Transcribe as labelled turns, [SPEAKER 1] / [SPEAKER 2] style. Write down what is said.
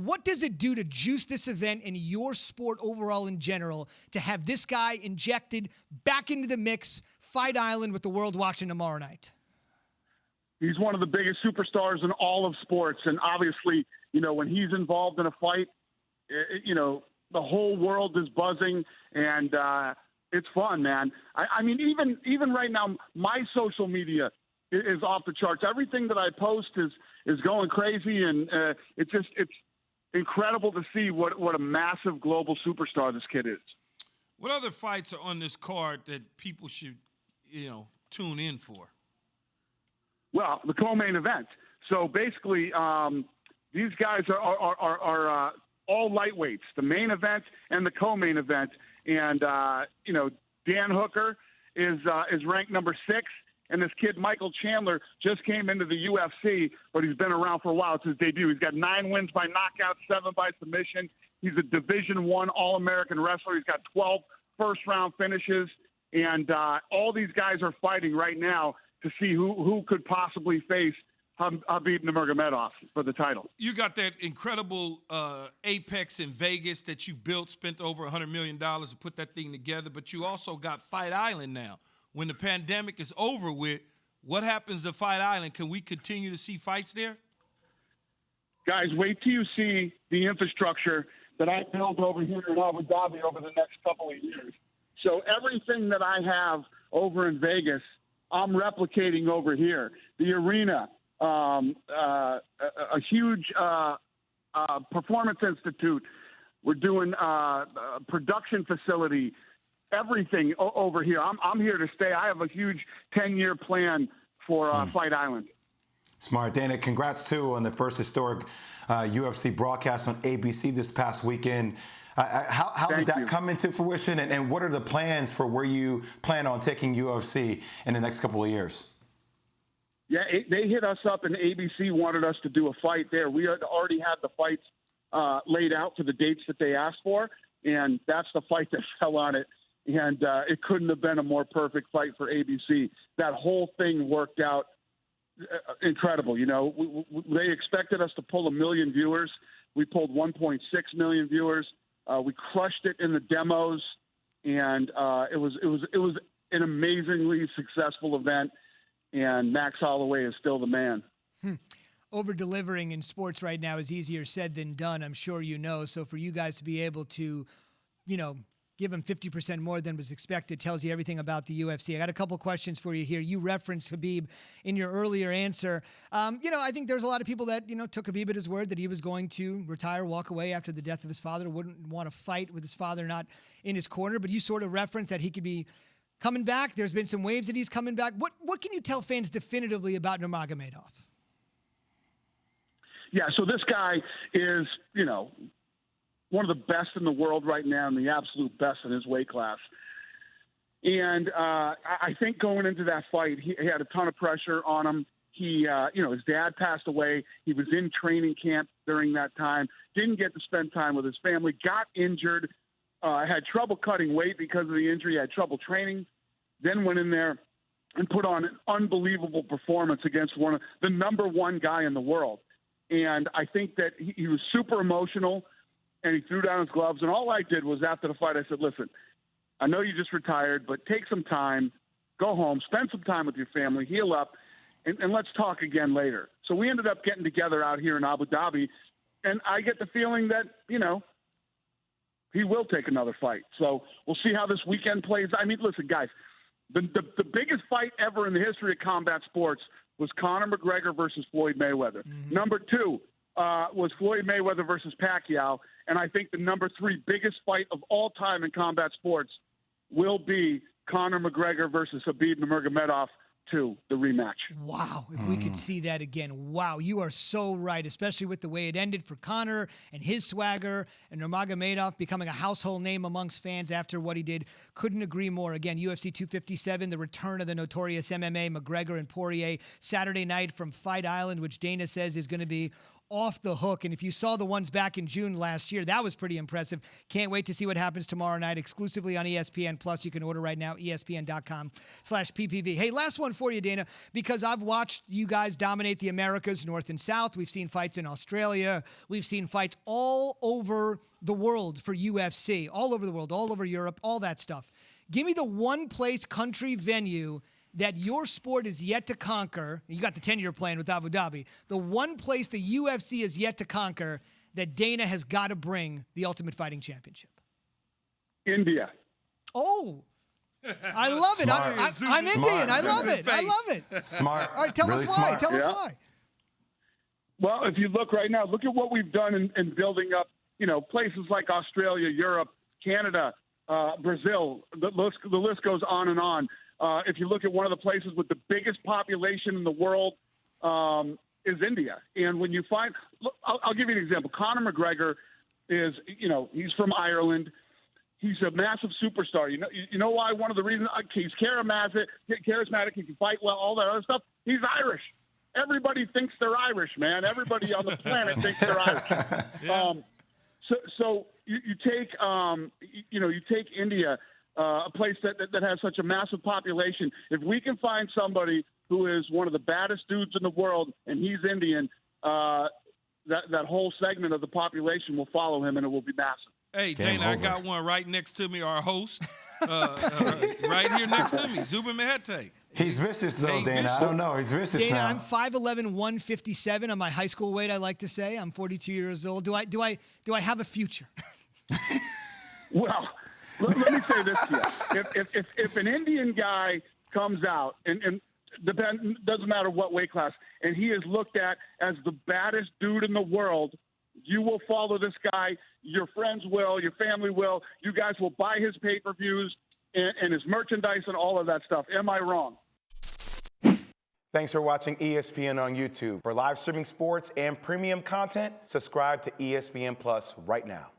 [SPEAKER 1] What does it do to juice this event and your sport overall in general to have this guy injected back into the mix, Fight Island, with the world watching tomorrow night?
[SPEAKER 2] He's one of the biggest superstars in all of sports. And obviously, when he's involved in a fight, the whole world is buzzing, and it's fun, man. I mean, even right now, my social media is off the charts. Everything that I post is going crazy, and it's incredible to see what a massive global superstar this kid is.
[SPEAKER 3] What other fights are on this card that people should, tune in for?
[SPEAKER 2] Well, the co-main event. So basically, these guys are all lightweights, the main event and the co-main event. And, Dan Hooker is ranked number 6. And this kid, Michael Chandler, just came into the UFC, but he's been around for a while. It's his debut. He's got 9 wins by knockout, 7 by submission. He's a Division I All-American wrestler. He's got 12 first-round finishes. And all these guys are fighting right now to see who could possibly face Khabib Nurmagomedov for the title.
[SPEAKER 3] You got that incredible Apex in Vegas that you built, spent over $100 million to put that thing together, but you also got Fight Island now. When the pandemic is over with, what happens to Fight Island? Can we continue to see fights there?
[SPEAKER 2] Guys, wait till you see the infrastructure that I built over here in Abu Dhabi over the next couple of years. So everything that I have over in Vegas, I'm replicating over here. The arena, a huge performance institute. We're doing a production facility, everything over here. I'm here to stay. I have a huge 10-year plan for Fight Island.
[SPEAKER 4] Smart. Dana, congrats, too, on the first historic UFC broadcast on ABC this past weekend. How did that come into fruition, and what are the plans for where you plan on taking UFC in the next couple of years?
[SPEAKER 2] Yeah, they hit us up, and ABC wanted us to do a fight there. We already had the fights laid out for the dates that they asked for, and that's the fight that fell on it. And it couldn't have been a more perfect fight for ABC. That whole thing worked out incredible. They expected us to pull 1 million viewers. We pulled 1.6 million viewers. We crushed it in the demos, and it was an amazingly successful event. And Max Holloway is still the man.
[SPEAKER 1] Over-delivering in sports right now is easier said than done, I'm sure you know. So for you guys to be able to, give him 50% more than was expected tells you everything about the UFC. I got a couple questions for you here. You referenced Khabib in your earlier answer. I think there's a lot of people that, took Khabib at his word that he was going to retire, walk away after the death of his father, wouldn't want to fight with his father not in his corner. But you sort of referenced that he could be coming back. There's been some waves that he's coming back. What can you tell fans definitively about Nurmagomedov?
[SPEAKER 2] Yeah, so this guy is, one of the best in the world right now and the absolute best in his weight class. And I think going into that fight, he had a ton of pressure on him. He, his dad passed away. He was in training camp during that time, didn't get to spend time with his family, got injured, had trouble cutting weight because of the injury, had trouble training, then went in there and put on an unbelievable performance against the number 1 guy in the world. And I think that he was super emotional, and he threw down his gloves. And all I did was, after the fight, I said, listen, I know you just retired, but take some time, go home, spend some time with your family, heal up, and let's talk again later. So we ended up getting together out here in Abu Dhabi, and I get the feeling that, he will take another fight. So we'll see how this weekend plays. I mean, listen, guys, the biggest fight ever in the history of combat sports was Conor McGregor versus Floyd Mayweather. Mm-hmm. Number 2 was Floyd Mayweather versus Pacquiao. And I think the number 3 biggest fight of all time in combat sports will be Conor McGregor versus Khabib Nurmagomedov 2, the rematch.
[SPEAKER 1] Wow, if we could see that again. Wow, you are so right, especially with the way it ended for Conor and his swagger, and Nurmagomedov becoming a household name amongst fans after what he did. Couldn't agree more. Again, UFC 257, the return of the notorious MMA, McGregor and Poirier, Saturday night from Fight Island, which Dana says is going to be off the hook. And if you saw the ones back in June last year, that was pretty impressive. Can't wait to see what happens tomorrow night exclusively on ESPN Plus. You can order right now, ESPN.com/PPV. Hey, last one for you, Dana, because I've watched you guys dominate the Americas, North and South. We've seen fights in Australia. We've seen fights all over the world for UFC, all over the world, all over Europe, all that stuff. Give me the one place, country, venue that your sport is yet to conquer. You got the 10-year plan with Abu Dhabi. The one place the UFC is yet to conquer that Dana has got to bring the Ultimate Fighting Championship.
[SPEAKER 2] India.
[SPEAKER 1] Oh, I love it. I'm Indian. I love it. I love it.
[SPEAKER 4] Smart.
[SPEAKER 1] All right, tell
[SPEAKER 4] really
[SPEAKER 1] us why.
[SPEAKER 4] Smart.
[SPEAKER 1] Tell us why.
[SPEAKER 2] Well, if you look right now, look at what we've done in building up, places like Australia, Europe, Canada, Brazil. The list goes on and on. If you look at one of the places with the biggest population in the world is India. And when you find – I'll give you an example. Conor McGregor is – he's from Ireland. He's a massive superstar. You know why? One of the reasons – he's charismatic, he can fight well, all that other stuff. He's Irish. Everybody thinks they're Irish, man. Everybody on the planet thinks they're Irish.
[SPEAKER 3] Yeah.
[SPEAKER 2] So you take you take India, a place that has such a massive population. If we can find somebody who is one of the baddest dudes in the world and he's Indian, that whole segment of the population will follow him and it will be massive.
[SPEAKER 3] Hey, Dana, I got one right next to me, our host, right here next to me, Zubin Mehete.
[SPEAKER 4] He's vicious, though, Dana.
[SPEAKER 3] vicious.
[SPEAKER 4] I don't know. He's vicious
[SPEAKER 1] Dana,
[SPEAKER 4] now.
[SPEAKER 1] I'm 5'11", 157 on my high school weight, I like to say. I'm 42 years old. Do I have a future?
[SPEAKER 2] Well, let me say this to you. If an Indian guy comes out, and doesn't matter what weight class, and he is looked at as the baddest dude in the world, you will follow this guy. Your friends will. Your family will. You guys will buy his pay-per-views and his merchandise and all of that stuff. Am I wrong?
[SPEAKER 5] Thanks for watching ESPN on YouTube. For live streaming sports and premium content, subscribe to ESPN Plus right now.